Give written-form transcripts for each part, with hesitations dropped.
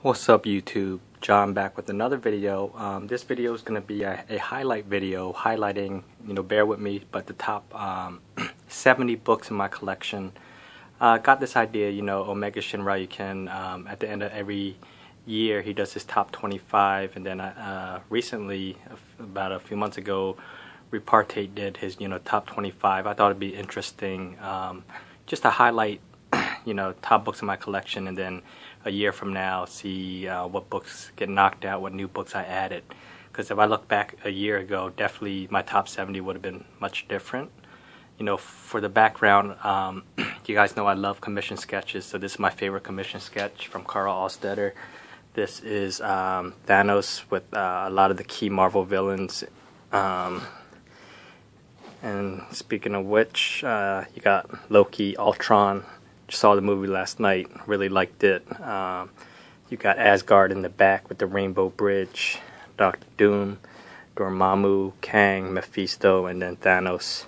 What's up YouTube? John back with another video. This video is going to be a highlight video highlighting, bear with me, but the top 70 books in my collection. Got this idea, Omega Shinryuken, at the end of every year he does his top 25, and then recently, about a few months ago, Repartate did his top 25. I thought it'd be interesting just to highlight top books in my collection, and then a year from now see what books get knocked out, what new books I added. Because if I look back a year ago, definitely my top 70 would have been much different. For the background, you guys know I love commission sketches, so this is my favorite commission sketch from Carl Ostetter. This is Thanos with a lot of the key Marvel villains. And speaking of which, you got Loki, Ultron. Saw the movie last night, really liked it. You got Asgard in the back with the Rainbow Bridge, Doctor Doom, Dormammu, Kang, Mephisto, and then Thanos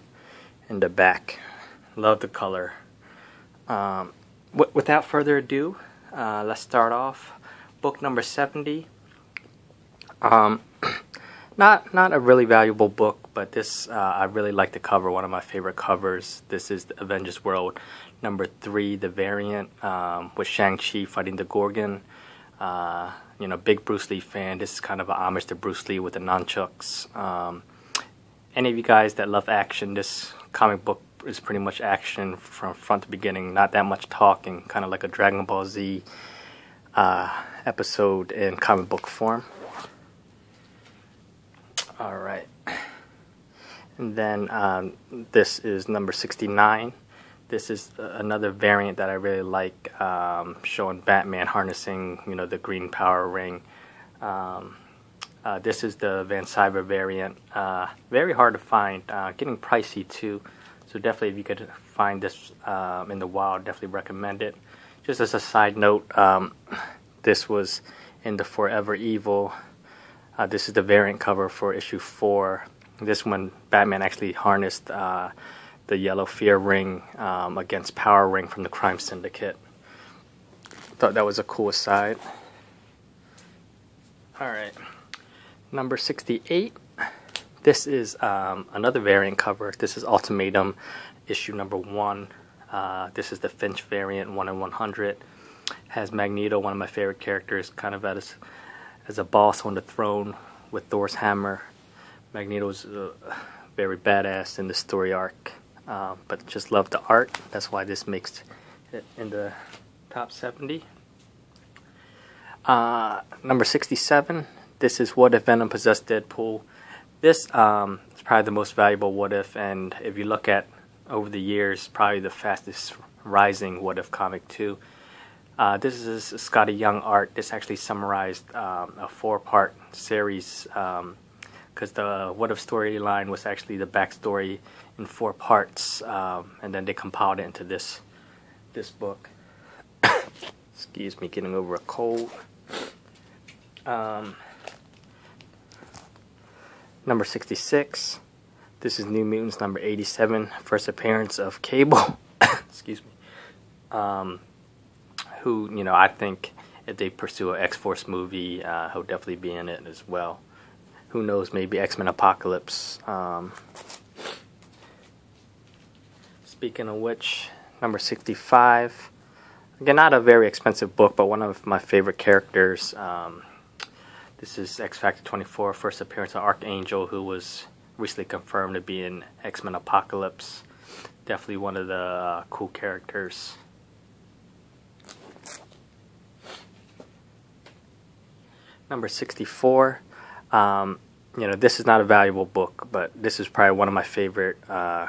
in the back. Love the color. Without further ado, let's start off. Book number 70. Not a really valuable book, but this I really like the cover. One of my favorite covers. This is the Avengers World number 3, the variant with Shang-Chi fighting the Gorgon. Big Bruce Lee fan. This is kind of an homage to Bruce Lee with the nunchucks. Any of you guys that love action, this comic book is pretty much action from front to beginning. Not that much talking, kind of like a Dragon Ball Z episode in comic book form. Alright, and then this is number 69. This is another variant that I really like, showing Batman harnessing, the green power ring. This is the Van Cyber variant. Very hard to find, getting pricey too. So definitely, if you could find this in the wild, definitely recommend it. Just as a side note, this was in the Forever Evil. This is the variant cover for issue 4. This one, Batman actually harnessed the Yellow Fear ring against Power Ring from the Crime Syndicate. Thought that was a cool aside. Alright, number 68. This is another variant cover. This is Ultimatum, issue number 1. This is the Finch variant, 1 in 100. Has Magneto, one of my favorite characters, kind of as a boss on the throne with Thor's hammer. Magneto's very badass in the story arc, but just love the art. That's why this makes it in the top 70. Number 67. This is What If Venom Possessed Deadpool. This is probably the most valuable What If, and if you look at over the years, probably the fastest rising What If comic too. This is Scotty Young art. This actually summarized a 4-part series, because the What If storyline was actually the backstory in 4 parts, and then they compiled it into this book. Excuse me, getting over a cold. Number 66. This is New Mutants number 87, first appearance of Cable. Excuse me. Who, I think if they pursue an X-Force movie, he'll definitely be in it as well. Who knows, maybe X-Men Apocalypse. Speaking of which, number 65. Again, not a very expensive book, but one of my favorite characters. This is X-Factor 24, first appearance of Archangel, who was recently confirmed to be in X-Men Apocalypse. Definitely one of the cool characters. Number 64. This is not a valuable book, but this is probably one of my favorite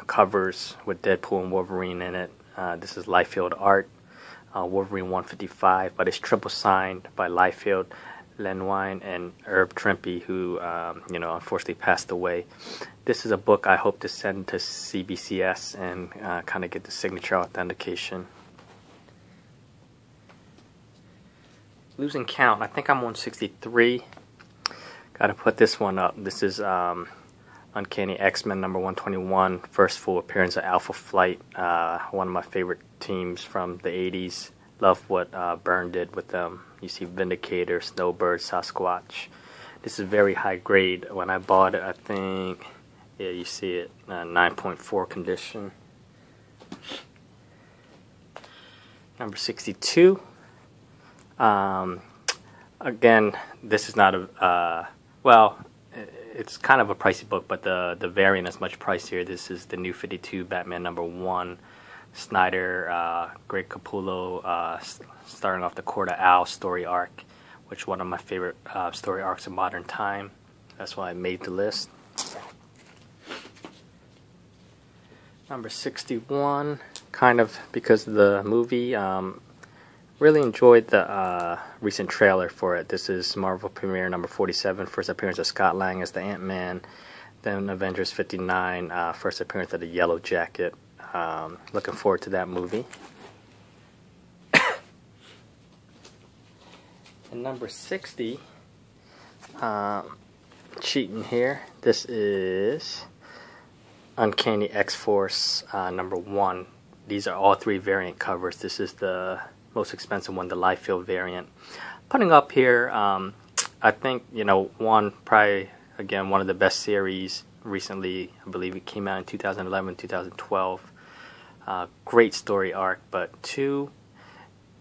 covers with Deadpool and Wolverine in it. This is Liefeld art, Wolverine 155, but it's triple signed by Liefeld, Len Wein, and Herb Trimpe, who unfortunately passed away. This is a book I hope to send to CBCS and kind of get the signature authentication. Losing count. I think I'm on 63. Gotta put this one up. This is Uncanny X-Men number 121, first full appearance of Alpha Flight, one of my favorite teams from the 80s. Love what Byrne did with them. You see Vindicator, Snowbird, Sasquatch. This is very high grade. When I bought it, I think, yeah, you see it, 9.4 condition. Number 62. Again, this is not a, well, it's kind of a pricey book, but the variant is much pricier. This is the New 52 Batman number 1. Snyder, Greg Capullo, starting off the Court of Owls story arc, which is one of my favorite story arcs in modern time. That's why I made the list. Number 61, kind of because of the movie. Really enjoyed the recent trailer for it. This is Marvel Premiere number 47, first appearance of Scott Lang as the Ant-Man. Then Avengers 59, first appearance of the Yellow Jacket. Looking forward to that movie. And number 60, cheating here. This is Uncanny X-Force number 1. These are all 3 variant covers. This is the most expensive one, the Liefeld variant. Putting up here, I think, probably, again, one of the best series recently. I believe it came out in 2011, 2012. Great story arc, but 2,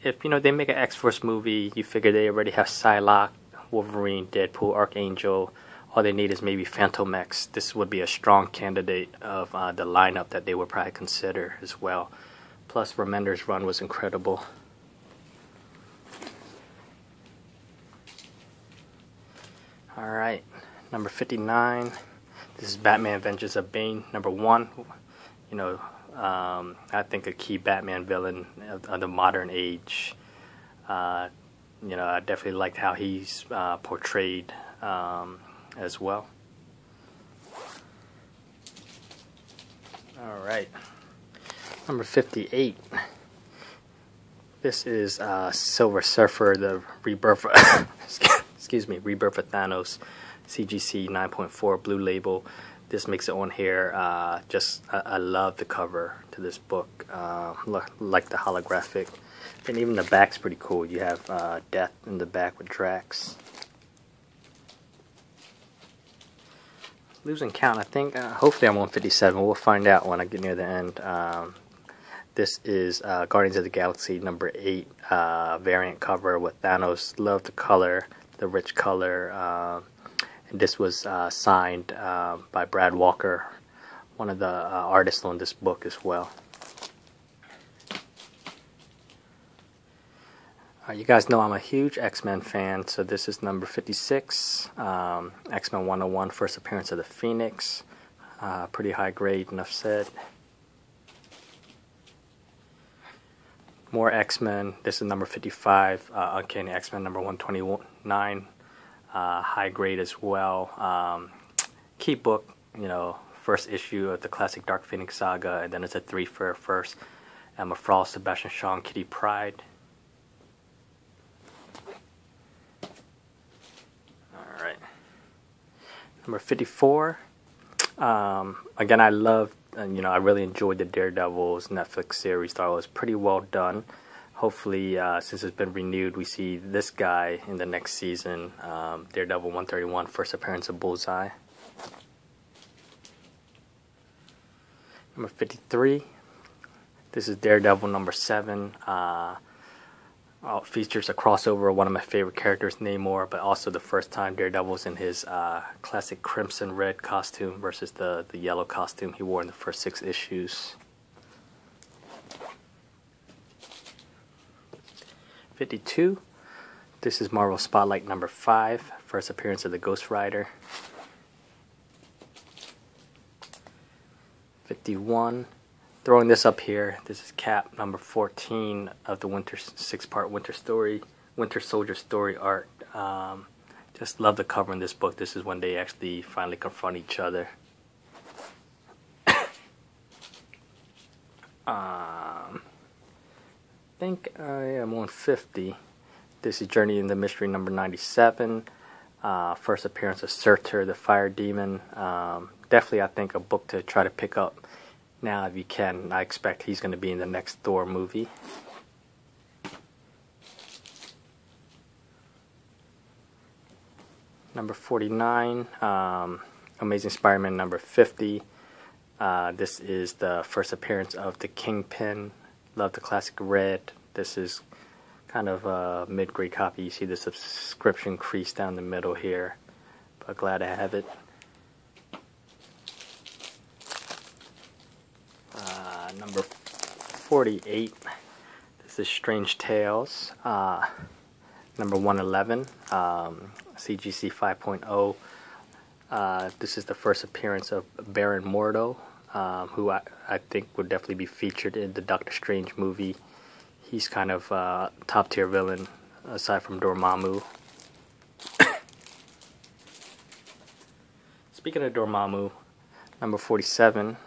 if, they make an X-Force movie, you figure they already have Psylocke, Wolverine, Deadpool, Archangel. All they need is maybe Phantom X. This would be a strong candidate of the lineup that they would probably consider as well. Plus, Remender's run was incredible. Alright, number 59. This is Batman Adventures of Bane, number 1. I think a key Batman villain of the modern age. I definitely liked how he's portrayed as well. Alright, number 58. This is Silver Surfer, the rebirth of Rebirth of Thanos, CGC 9.4 blue label. This makes it on here. I love the cover to this book. Like the holographic. And even the back's pretty cool. You have Death in the back with Drax. Losing count, I think. Hopefully I'm on 57. We'll find out when I get near the end. This is Guardians of the Galaxy number 8 variant cover with Thanos. Love the color, the rich color. And this was signed by Brad Walker, one of the artists on this book as well. You guys know I'm a huge X-Men fan, so this is number 56, X-Men 101, first appearance of the Phoenix. Pretty high grade, enough said. More X-Men. This is number 55, Uncanny X-Men number 129. High grade as well. Key book, first issue of the classic Dark Phoenix saga, and then it's a 3 for first. Emma Frost, Sebastian Shaw, Kitty Pryde. Alright. Number 54. Again, I love, I really enjoyed the Daredevil's Netflix series. Thought it was pretty well done. Hopefully, since it's been renewed, we see this guy in the next season. Daredevil 131, first appearance of Bullseye. Number 53. This is Daredevil number 7. Features a crossover of one of my favorite characters, Namor, but also the first time Daredevil's in his classic crimson red costume versus the yellow costume he wore in the first 6 issues. 52. This is Marvel Spotlight number 5, first appearance of the Ghost Rider. 51. Throwing this up here, this is Cap number 14 of the 6-part Winter Soldier story arc. Just love the cover in this book. This is when they actually finally confront each other. I think I am on 50. This is Journey into Mystery number 97. First appearance of Surtur, the Fire Demon. Definitely, I think, a book to try to pick up now if you can. I expect he's going to be in the next Thor movie. Number 49, Amazing Spider-Man number 50. This is the first appearance of the Kingpin. Love the classic red. This is kind of a mid-grade copy. You see the subscription crease down the middle here, but glad to have it. Number 48. This is Strange Tales. Number 111. CGC 5.0. This is the first appearance of Baron Mordo, who I think would definitely be featured in the Doctor Strange movie. He's kind of a top-tier villain, aside from Dormammu. Speaking of Dormammu, number 47,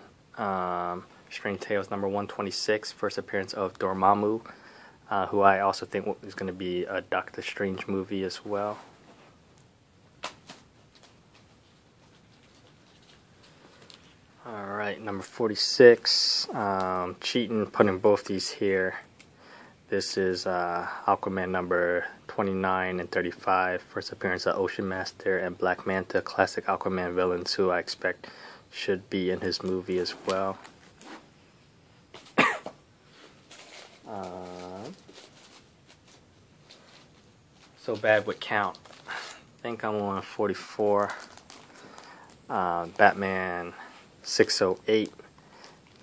Strange Tales number 126, first appearance of Dormammu, who I also think is going to be a Doctor Strange movie as well. Alright, number 46, cheating, putting both these here. This is Aquaman number 29 and 35, first appearance of Ocean Master and Black Manta, classic Aquaman villains who I expect should be in his movie as well. So bad with count. I think I'm on 44. Batman 608.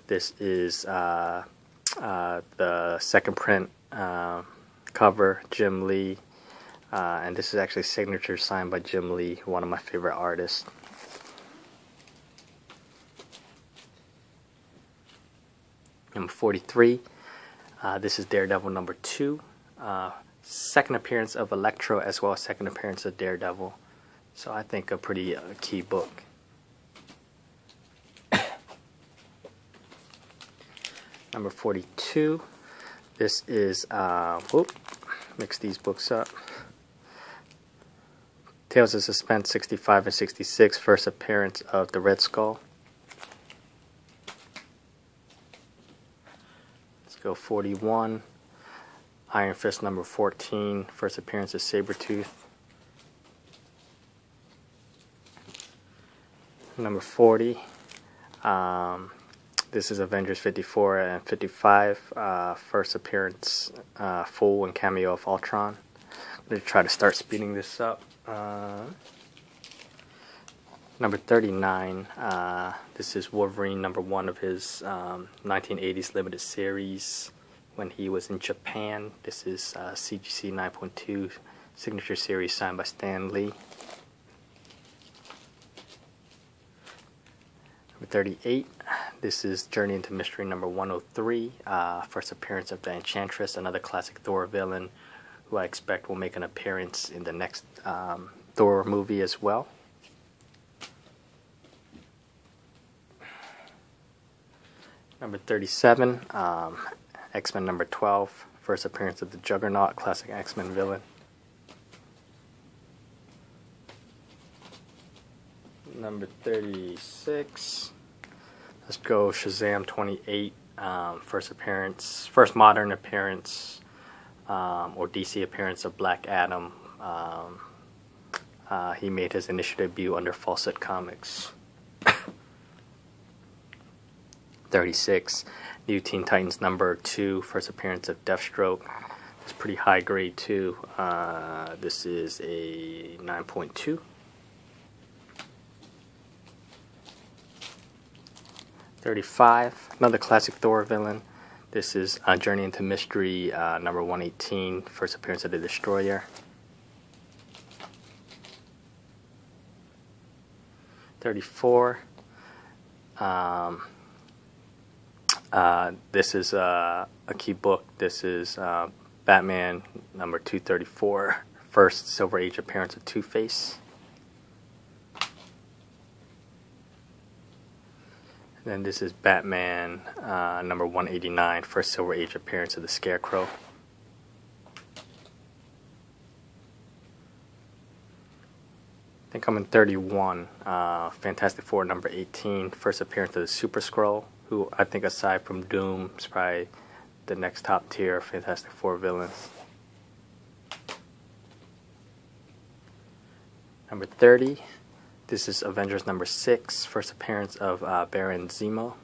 This is the second print cover, Jim Lee, and this is actually signature signed by Jim Lee, one of my favorite artists. Number 43. This is Daredevil number 2. Second appearance of Electro as well as second appearance of Daredevil. So I think a pretty key book. Number 42. This is, mix these books up. Tales of Suspense 65 and 66, first appearance of the Red Skull. Let's go 41. Iron Fist number 14, first appearance of Sabretooth. Number 40. This is Avengers 54 and 55, first appearance, full and cameo of Ultron. I'm going to try to start speeding this up. Number 39, this is Wolverine number 1 of his 1980s limited series when he was in Japan. This is CGC 9.2 signature series signed by Stan Lee. Number 38, this is Journey into Mystery number 103, first appearance of the Enchantress, another classic Thor villain who I expect will make an appearance in the next Thor movie as well. Number 37, X-Men number 12, first appearance of the Juggernaut, classic X-Men villain. Number 36, let's go Shazam 28, first modern appearance, or DC appearance of Black Adam. He made his initial debut under Fawcett Comics. 36, New Teen Titans number 2, first appearance of Deathstroke. It's pretty high grade too. This is a 9.2. 35, another classic Thor villain. This is Journey into Mystery number 118, first appearance of the Destroyer. 34. This is a key book. This is Batman number 234, first Silver Age appearance of Two-Face. Then this is Batman number 189, first Silver Age appearance of the Scarecrow. I think I'm in 31, Fantastic Four number 18, first appearance of the Super Skrull, who I think aside from Doom is probably the next top tier Fantastic Four villains. Number 30, this is Avengers number 6, first appearance of Baron Zemo,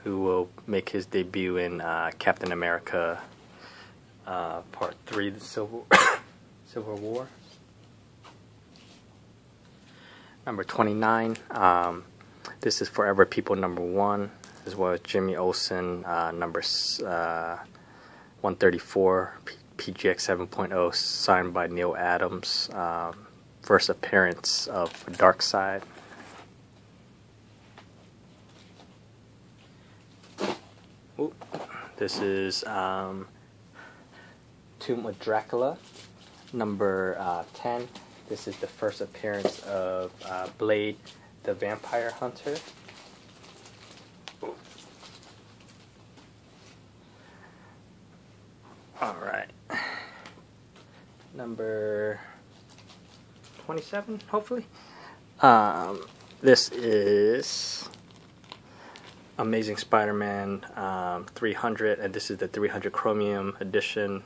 who will make his debut in Captain America Part 3, the Civil War. Number 29, this is Forever People number 1, as well as Jimmy Olsen, number 134, PGX 7.0, signed by Neil Adams, first appearance of Darkseid. Ooh, this is Tomb of Dracula, number 10. This is the first appearance of Blade, the Vampire Hunter. Alright. Number 27, hopefully. This is Amazing Spider-Man 300, and this is the 300 Chromium edition.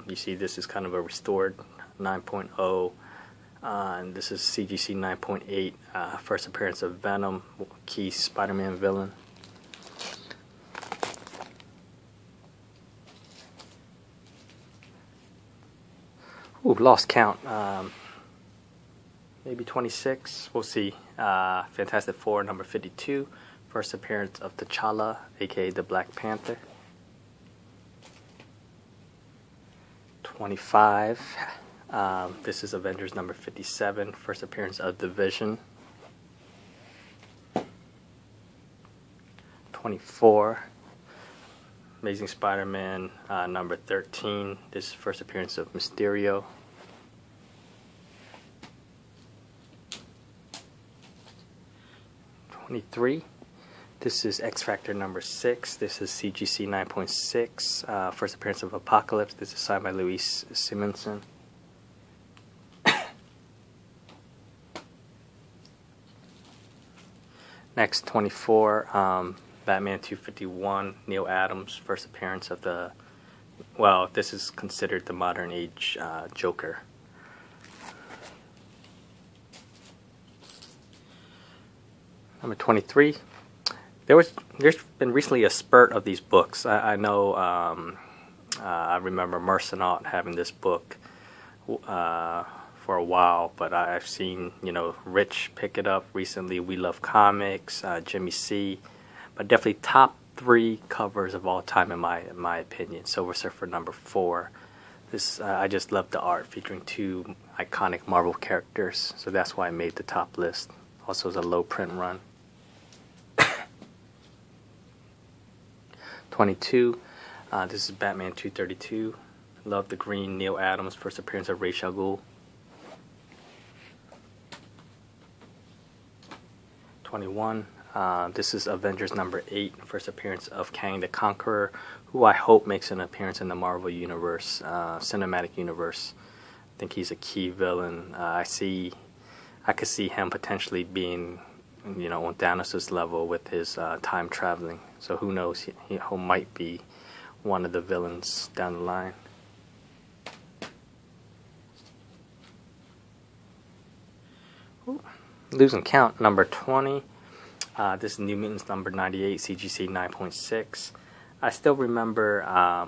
You see this is kind of a restored 9.0. And this is CGC 9.8, first appearance of Venom, key Spider-Man villain. Ooh, lost count. Maybe 26. We'll see. Fantastic Four, number 52, first appearance of T'Challa, aka the Black Panther. 25. This is Avengers number 57, first appearance of the Vision. 24. Amazing Spider-Man number 13. This is first appearance of Mysterio. 23. This is X Factor number 6. This is CGC 9.6. First appearance of Apocalypse. This is signed by Louise Simonson. Next, 24. Batman 251, Neil Adams, first appearance of the, well, this is considered the modern age Joker. Number 23. There's been recently a spurt of these books. I know, I remember Mercenaut having this book for a while, but I've seen, Rich pick it up recently. We Love Comics, Jimmy C. But definitely top 3 covers of all time in my opinion. Silver Surfer number 4. This I just love the art featuring 2 iconic Marvel characters, so that's why I made the top list. Also, it's a low print run. 22. This is Batman 232. Love the green. Neil Adams, first appearance of Ra's al Ghul. 21. This is Avengers number 8, first appearance of Kang the Conqueror, who I hope makes an appearance in the Marvel Universe, cinematic universe. I think he's a key villain. I could see him potentially being, on Thanos' level with his time traveling. So who knows? He might be one of the villains down the line. Ooh, losing count. Number 20. This is New Mutants number 98, CGC 9.6. I still remember I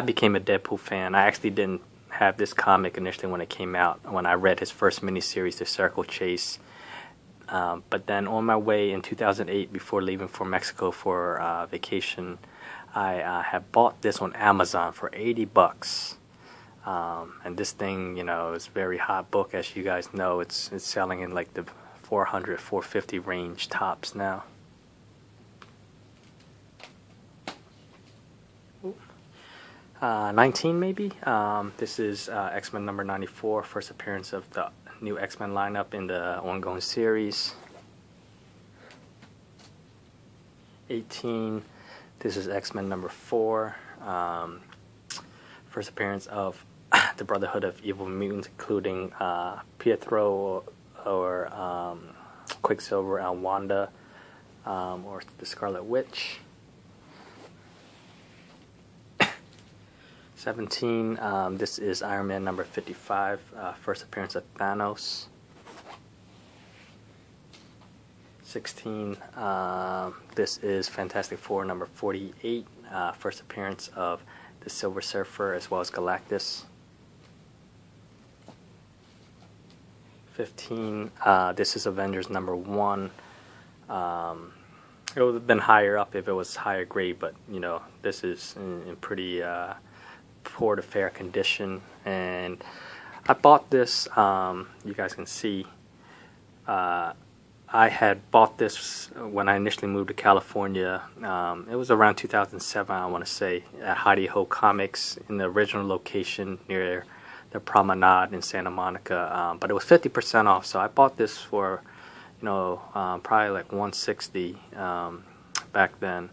became a Deadpool fan. I actually didn't have this comic initially when it came out, when I read his first miniseries, The Circle Chase. But then on my way in 2008, before leaving for Mexico for vacation, I had bought this on Amazon for $80. And this thing, is a very hot book, as you guys know. It's selling in like the 400, 450 range tops now. 19 maybe. This is X-Men number 94, first appearance of the new X-Men lineup in the ongoing series. 18. This is X-Men number 4, first appearance of the Brotherhood of Evil Mutants, including Pietro or Quicksilver and Wanda, or the Scarlet Witch. 17, this is Iron Man number 55, first appearance of Thanos. 16, this is Fantastic Four number 48, first appearance of the Silver Surfer as well as Galactus. 15, this is Avengers number 1. It would have been higher up if it was higher grade, but you know, this is in pretty poor to fair condition. And I bought this, you guys can see, I had bought this when I initially moved to California. It was around 2007, I want to say, at Heidi Ho Comics in the original location near the Promenade in Santa Monica. But it was 50% off, so I bought this for, you know, probably like $160 back then.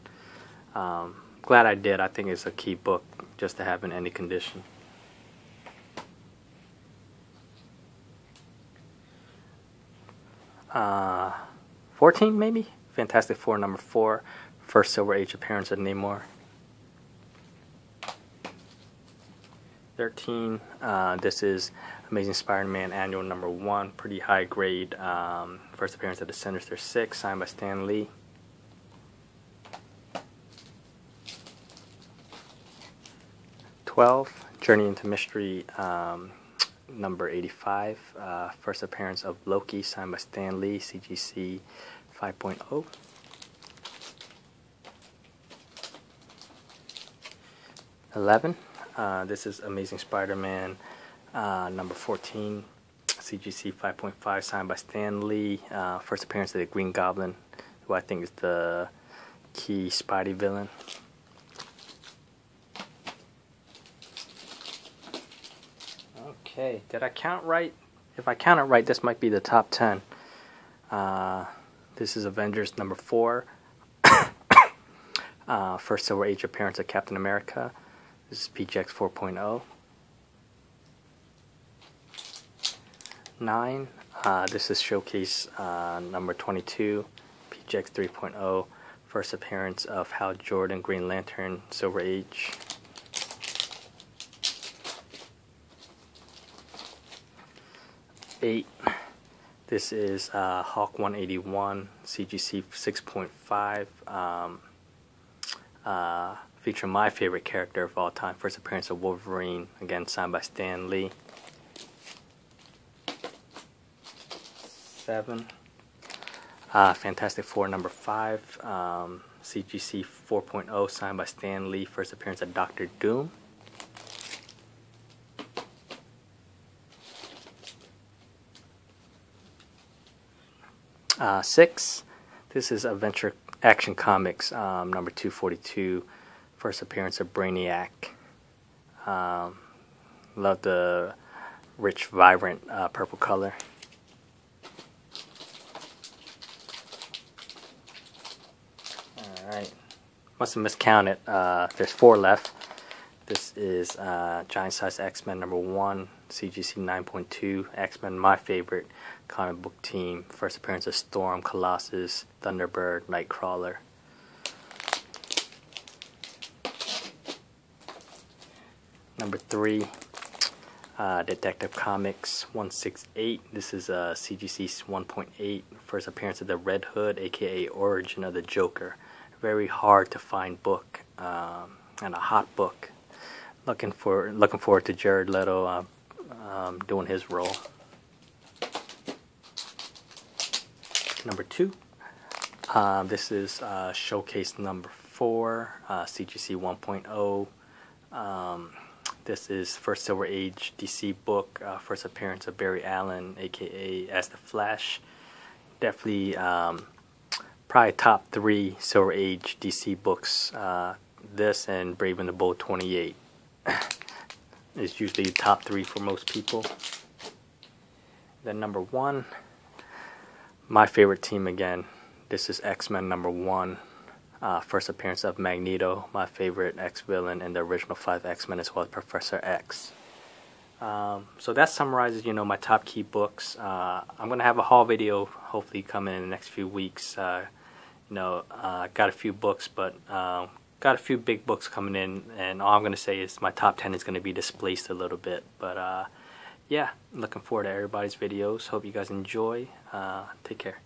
Glad I did. I think it's a key book just to have in any condition. Uh, 14 maybe? Fantastic Four number 4, first Silver Age appearance of Namor. 13, this is Amazing Spider-Man Annual number 1, pretty high grade, first appearance of the Sinister Six, signed by Stan Lee. 12, Journey into Mystery number 85, first appearance of Loki, signed by Stan Lee, CGC 5.0. 11, this is Amazing Spider-Man number 14, CGC 5.5, signed by Stan Lee, first appearance of the Green Goblin, who I think is the key Spidey villain. Okay, did I count right? If I count it right, this might be the top 10. This is Avengers number 4, first Silver Age appearance of Captain America. This is PGX 4.0. 9, this is Showcase number 22, PGX 3.0, first appearance of Hal Jordan, Green Lantern, Silver Age. 8, this is Hawk 181, CGC 6.5, featuring my favorite character of all time, first appearance of Wolverine, again signed by Stan Lee. 7, Fantastic Four number 5, CGC 4.0, signed by Stan Lee, first appearance of Doctor Doom. 6, this is Adventure Action Comics number 242, first appearance of Brainiac. Love the rich, vibrant purple color. Alright, must have miscounted. There's 4 left. This is Giant Size X-Men number 1, CGC 9.2. X-Men, my favorite comic book team. First appearance of Storm, Colossus, Thunderbird, Nightcrawler. Number 3, Detective Comics 168. This is CGC 1.8. First appearance of the Red Hood, aka Origin of the Joker. Very hard to find book, and a hot book. Looking forward to Jared Leto doing his role. Number 2, this is Showcase number 4, CGC 1.0. This is first Silver Age DC book, first appearance of Barry Allen, aka as the Flash. Definitely, probably top 3 Silver Age DC books. This and Brave and the Bold 28 is usually top 3 for most people. Then number 1, my favorite team again. This is X-Men number 1, first appearance of Magneto, my favorite X-villain in the original 5 X-Men, as well as Professor X. So that summarizes, you know, my top key books. I'm gonna have a haul video hopefully coming in the next few weeks. You know, got a few books, but got a few big books coming in, and all I'm going to say is my top 10 is going to be displaced a little bit. But yeah, looking forward to everybody's videos. Hope you guys enjoy. Take care.